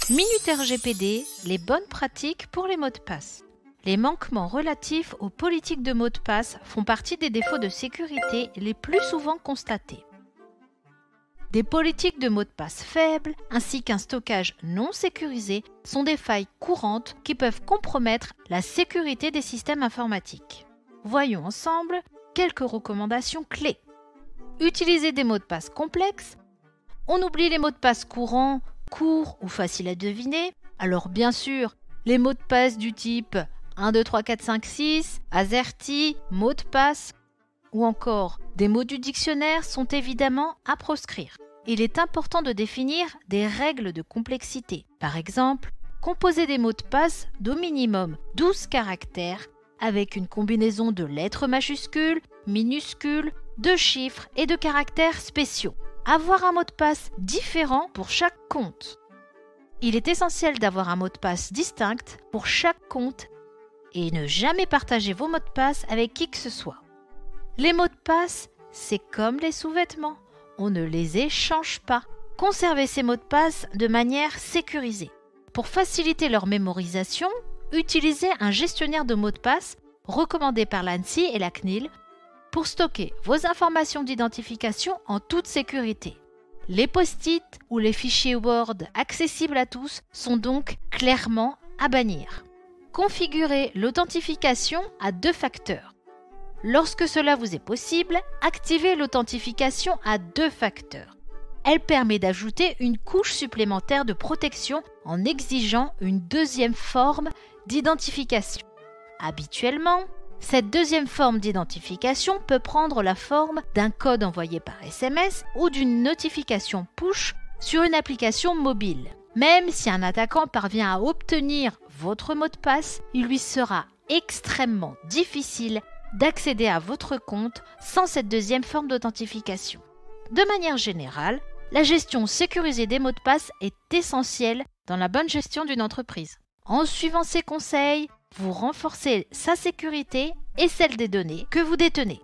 Minute RGPD, les bonnes pratiques pour les mots de passe. Les manquements relatifs aux politiques de mots de passe font partie des défauts de sécurité les plus souvent constatés. Des politiques de mots de passe faibles ainsi qu'un stockage non sécurisé sont des failles courantes qui peuvent compromettre la sécurité des systèmes informatiques. Voyons ensemble quelques recommandations clés. Utiliser des mots de passe complexes. On oublie les mots de passe courants, courts ou faciles à deviner. Alors bien sûr, les mots de passe du type 1, 2, 3, 4, 5, 6, AZERTY, mot de passe ou encore des mots du dictionnaire sont évidemment à proscrire. Il est important de définir des règles de complexité. Par exemple, composer des mots de passe d'au minimum 12 caractères avec une combinaison de lettres majuscules, minuscules, de chiffres et de caractères spéciaux. Avoir un mot de passe différent pour chaque compte. Il est essentiel d'avoir un mot de passe distinct pour chaque compte et ne jamais partager vos mots de passe avec qui que ce soit. Les mots de passe, c'est comme les sous-vêtements, on ne les échange pas. Conservez ces mots de passe de manière sécurisée. Pour faciliter leur mémorisation, utilisez un gestionnaire de mots de passe recommandé par l'ANSSI et la CNIL pour stocker vos informations d'identification en toute sécurité. Les post-it ou les fichiers Word accessibles à tous sont donc clairement à bannir. Configurez l'authentification à 2 facteurs. Lorsque cela vous est possible, activez l'authentification à 2 facteurs. Elle permet d'ajouter une couche supplémentaire de protection en exigeant une deuxième forme d'identification. Habituellement, cette deuxième forme d'identification peut prendre la forme d'un code envoyé par SMS ou d'une notification push sur une application mobile. Même si un attaquant parvient à obtenir votre mot de passe, il lui sera extrêmement difficile d'accéder à votre compte sans cette deuxième forme d'authentification. De manière générale, la gestion sécurisée des mots de passe est essentielle dans la bonne gestion d'une entreprise. En suivant ces conseils, vous renforcez sa sécurité et celle des données que vous détenez.